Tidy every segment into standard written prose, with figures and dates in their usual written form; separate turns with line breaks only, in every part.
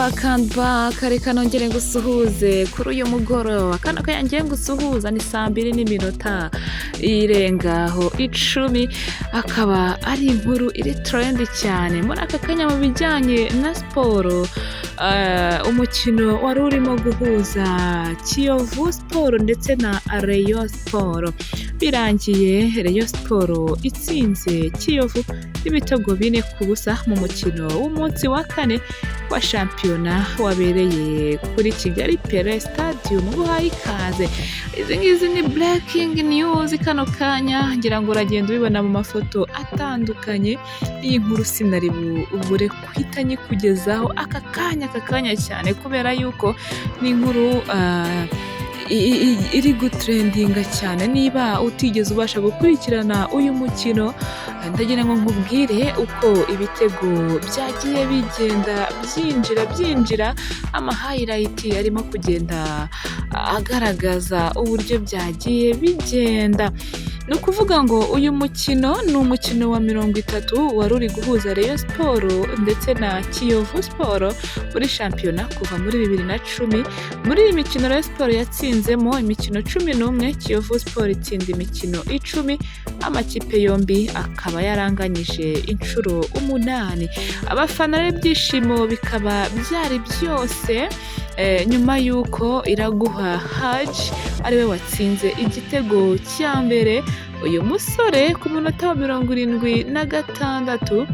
kandba reka nongere ngusuhuze kuri uyu mugoroba kano kayangiye ngusuhuza ni 2:10 irengaho 10 akaba ari inkuru iri trend cyane muri aka kanya mu bijyanye na siporo. Umukino wari urimo guhuza Kiyovu Sport ndetse na Rayon Sport birangiye Rayon Sport itsinze Kiyovu ibitego 4-0 mu mukino w'umunsi wa kane wa shampiyona wabereye kuri Kigali pele stade guhaye ikaze. Izi ngizi ni breaking news kano kanya ngira ngo uragenda ubibona mu mafoto atandukanye. Iyi nkuru sinari ubure kwita nyikugezaho aka kanya cyane kubera yuko ni inkuru iri gutrendinga cyane. Niba utigeze ubasha gukurikirana uyu mukino ndagira ngo nkubwire uko ibitego byagiye bigenda byinjira ama highlight arimo kugenda agaragaza uburyo byagiye bigenda. Ni ukuvuga ngo uyu mukino ni umukino wa 30 wari uri guhuza Rayon Sport ndetse na Kiyovu Sport muri shampiyona kuva muri 2010. Muri iyi mikino Rayon Sport yatsinzemo imikino 11, Kiyovu Sport itsinda imikino 10, amakipe yombi akaba yaranganyije inshuro 8. Abafana b'ibyishimo bikaba byari byose nyuma yuko Iraguha Haji ariwe watsinze igitego cya mbere. Uyu musore ku munota wa 76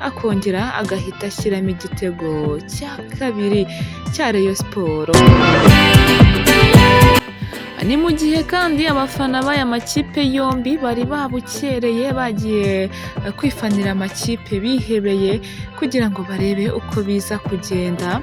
akongera agahita ashyiramo igitego cya kabiri cya Rayon Sport. Ni mu gihe kandi abafana b'aya makipe yombi bari babukereye bagiye kwifanira amakipe bihebeye kugira ngo barebe uko biza kugenda.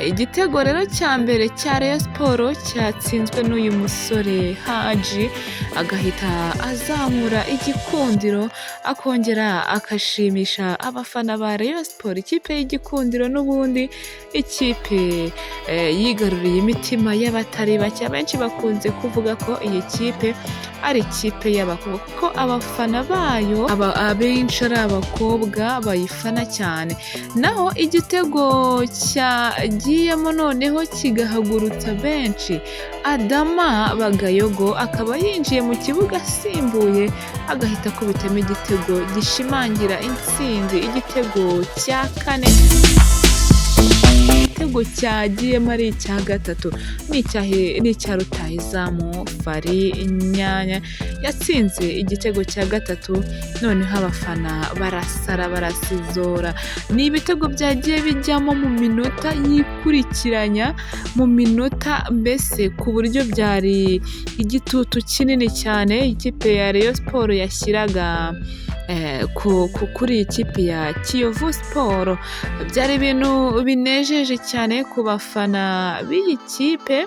Igitego rero cya mbere cya Rayon Sport cyatsinzwe n'uyu musore Haji agahita azamura igikundiro akongera akashimisha abafana ba Rayon Sport. Ikipe y'igikundiro n'ubundi ikipe yigaruriye imitima y'abatari bake. Benshi bakunze kuvuga ko iyi kipe ari ikipe y'abakobwa kuko abafana bayo abenshi ari abakobwa bayifana cyane. Naho igitego cyagiyemo noneho kigahagurutsa benshi, Adama Bagayogo akaba yinjiye mu kibuga asimbuye agahita akubitamo igitego gishimangira intsinzi, igitego cya 4. Igitego cyagiyemo ari icya 3 ni icya rutahizamu Fari Inyanya yatsinze igitego cya 3. Noneho abafana barasizora. Ni ibitego byagiye bijyamo mu minota yikurikiranya, mu minota mbese ku buryo byari igitutu kinini cyane ikipe ya Rayon Sport yashyiraga kuri ikipe ya Kiyovu Sport. Byari ibintu binejeje cyane ku bafana b'iyi kipe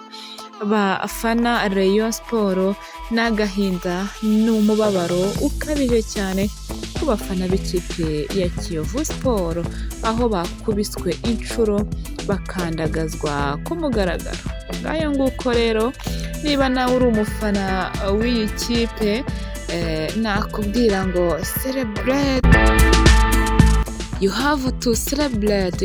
bafana Rayon Sport, n'agahinda n'umubabaro ukabije cyane ku bafana b'ikipe ya Kiyovu Sport aho bakubiswe inshuro bakandagazwa ku mugaragaro. Ngayo nguko rero niba nawe uri umufana w'iyi kipe nakubwira ngo celebrate, you have to celebrate.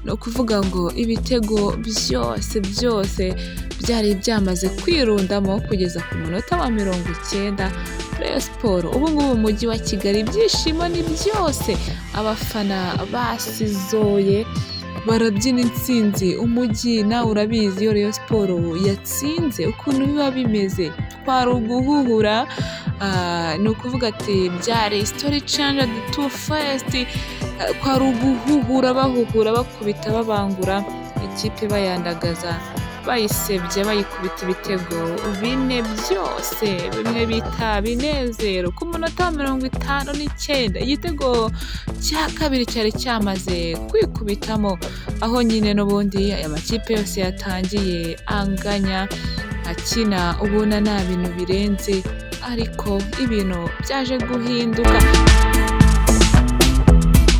No kuvuga ngo ibitego byose byari byamaze kwirundamo kugeza ku munota wa 90 Rayon Sport. Ubu ngubu umujyi wa Kigali ibyishimo ni byose, abafana basizoye barabyina intsinzi. Umujyi nawe urabizi iyo Rayon Sport yatsinze ukuntu biba bimeze, twari uguhuhura. Ni ukuvuga ati byari story change to first, kwari uguhuhura bahuhura bakubita babangura ikipe bayandagaza bayisebye bayikubita ibitego 4 byose bimwe bita binezero. Ku munota wa 59 igitego cya kabiri cyari cyamaze kwikubitamo, aho nyine n'ubundi aya makipe yose yatangiye anganya akina ubona nta bintu birenze, ariko ibintu byaje guhinduka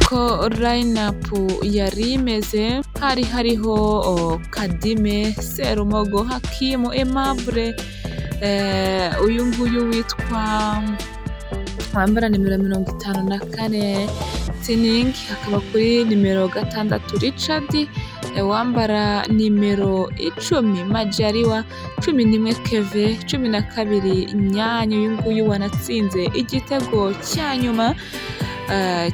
ko line-up yari imeze. hariho Kadime, Serumogo, Hakimu, Aimable, uyu nguyu witwa wambara nimero 54, Lightning, hakaba kuri nimero 6 Richard, wambara nimero 10 Majaliwa, 11 Keve, 12 Nyanyo, uyu nguyu wanatsinze igitego cya nyuma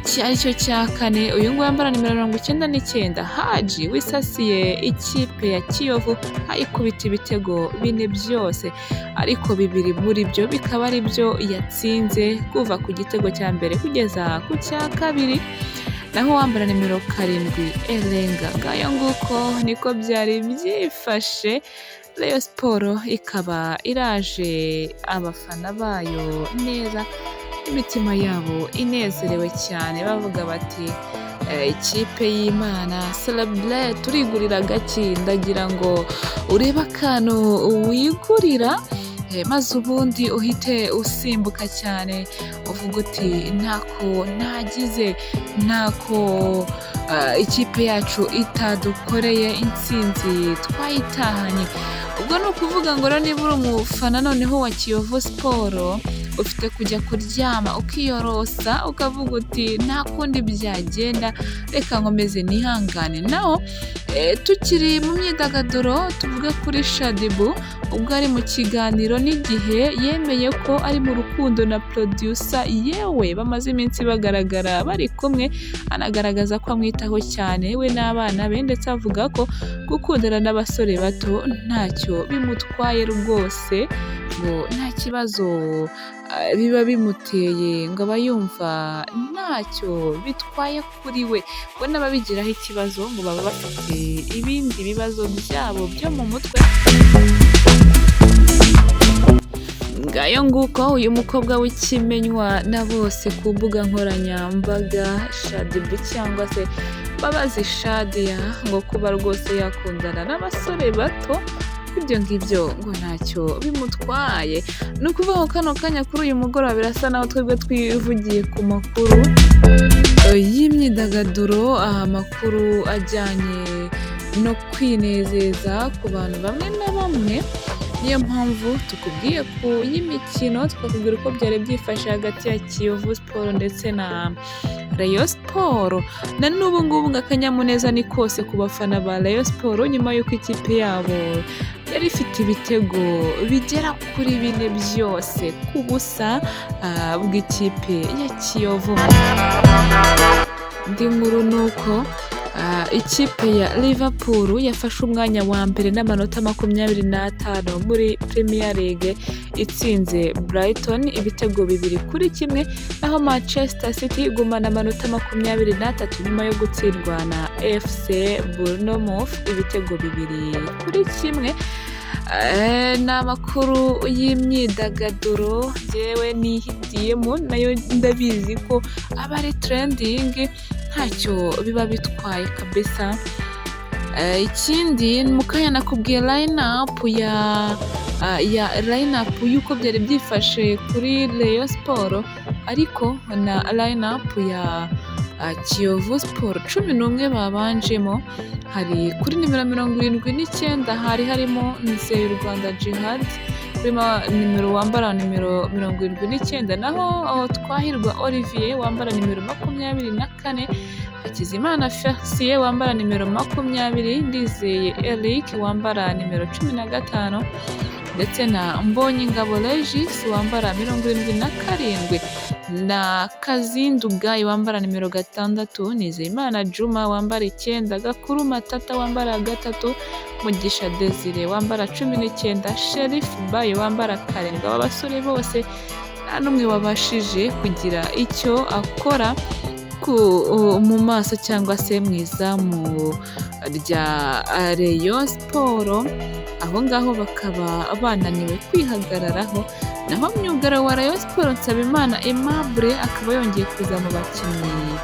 cyaricyo cya kane. Uyu nguyu wambara nimero 99 Haji wisasiye ikipe ya Kiyovu ayikubita ibitego 4 byose, ariko 2 muri byo bikaba ari byo yatsinze kuva ku gitego cya mbere kugeza ku cya kabiri. Naho wambara nimero 7 Elenga. Ngayo nguko niko byari byifashe. Rayon Sport ikaba iraje abafana bayo neza, imitima yabo inezerewe cyane, bavuga bati ikipe y'Imana celebrate, turigurira gaki. Ndagira ngo urebe akantu wigurira maze ubundi uhite usimbuka cyane uvuga uti ntako ikipe yacu itadukoreye, intsinzi twayitahanye. Ubwo ni ukuvuga ngo rero niba uri umufana noneho wa Kiyovu Sport, ufite kujya kuryama ukiyorosa ukavuga uti nta kundi byagenda, reka nkomeze nihangane. Naho tukiri mu myidagaduro tuvuga kuri Shadibu, ubwo ari mu kiganiro n'Igihe yemeye ko ari mu rukundo na producer, yewe bamaze iminsi bagaragara bari kumwe, anagaragaza ko amwitaho cyane we n'abana be, ndetse avuga ko gukundana n'abasore bato ntacyo bimutwaye rwose, ngo nta kibazo biba bimuteye, ngo aba yumva ntacyo bitwaye kuri we. ngo n'ababigiraho ikibazo ngo baba bafite ibindi bibazo byabo byo mu mutwe. Ngayo nguko uyu mukobwa w'ikimenywa na bose ku mbuga nkoranyambaga, Shadibu cyangwa se Mbabazi Shadia, ngo kuba rwose yakundana n'abasore bato, ibyo ngibyo ngo ntacyo bimutwaye. Ni ukuvuga ko kano kanya kuri uyu mugoroba birasa naho twebwe twivugiye ku makuru y'imyidagaduro, amakuru ajyanye no kwinezeza ku bantu bamwe na bamwe. Niyo mpamvu tukubwiye ku y'imikino, tukakubwira uko byari byifashe hagati ya Kiyovu Sport ndetse na Rayon Sport. Na n'ubu ngubu akanyamuneza ni kose ku bafana ba Rayon Sport, nyuma y'uko ikipe yabo yari ifite ibitego bigera kuri 4 byose ku busa bw'ikipe ya Kiyovu. Indi nkuru ni uko ikipe ya Liverpool yafashe umwanya wa mbere n'amanota 25 muri Premier League, itsinze Brighton ibitego 2-1, naho Manchester City igumana amanota 23 nyuma yo gutsindwa na FC Bournemouth ibitego 2-1. Ni amakuru y'imyidagaduro yewe nihitiyemo, nayo ndabizi ko aba ari trending, ntacyo biba bitwaye kabisa. Ikindi mukanya nakubwiye line up y'uko byari byifashe kuri Rayon Sport, ariko na line up ya Kiyovu Sport 11 babanjemo. Hari kuri nimero 79 hari harimo Rwanda Jihad, nimero wambara nimero 79, naho Twahirwa Olivier wambara nimero 24, Hakizimana Felicien wambara nimero 20, Ndizeye Eric wambara nimero 15, ndetse na Mbonyingabo Regis wambara 77, na Kazinduga wambara nimero 6, Nizeyimana Juma wambara 9, Gakuru Matata wambara 3, Mugisha Desire wambara 19, Sheriff Bayo wambara 7. Aba basore bose nta n'umwe wabashije kugira icyo akora mu maso cyangwa se mu izamu rya Rayon Sport, aho ngaho bakaba bananiwe kwihagararaho. Naho myugaro wa Rayon Sport Nsabimana Aimable akaba yongeye kuza mu bakinnyi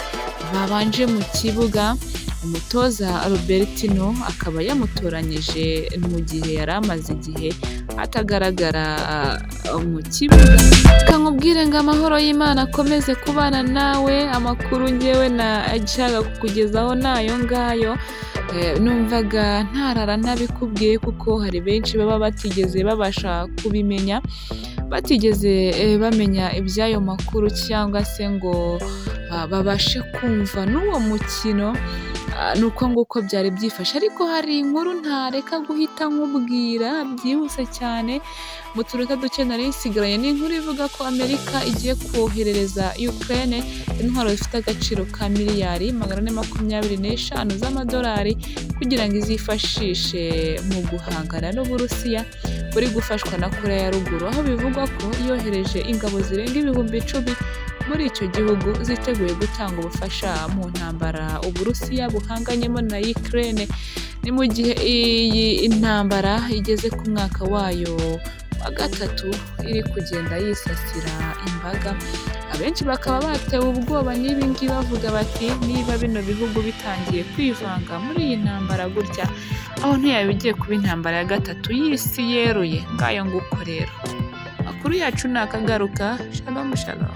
babanje mu kibuga. Umutoza Robertino akaba yamutoranyije mu gihe yari amaze igihe atagaragara mu kibuga. Kankubwire ngo amahoro y'Imana akomeze kubana nawe. Amakuru ngewe nashaka kukugezaho nayo ngayo, numvaga ntarara ntabikubwiye kuko hari benshi baba batigeze babasha kubimenya, batigeze bamenya iby'ayo makuru, cyangwa se ngo babashe kumva n'uwo mukino nuko nguko byari byifashe. Ariko hari inkuru ntareka guhita nkubwira byihuse cyane mu tureka duke nari nsigaranye. Ni inkuru ivuga ko Amerika igiye koherereza Ukraine intwaro zifite agaciro ka miliyari 425 z'amadolari kugira ngo izifashishe mu guhangana n'Uburusiya buri gufashwa na Korea ya Ruguru, aho bivugwa ko yohereje ingabo zirenga 10,000 muri icyo gihugu ziteguye gutanga ubufasha mu ntambara Uburusiya buhanganyemo na Ukraine. Ni mu gihe iyi intambara igeze ku mwaka wayo wa gatatu iri kugenda yisasira imbaga. Abenshi bakaba batewe ubwoba n'ibi ngibi bavuga bati niba bino bihugu bitangiye kwivanga muri iyi ntambara gutya, aho ntiyaba igiye kuba intambara ya gatatu y'isi yeruye. Ngayo nguko rero, amakuru yacu nakagaruka. Shalom shalom.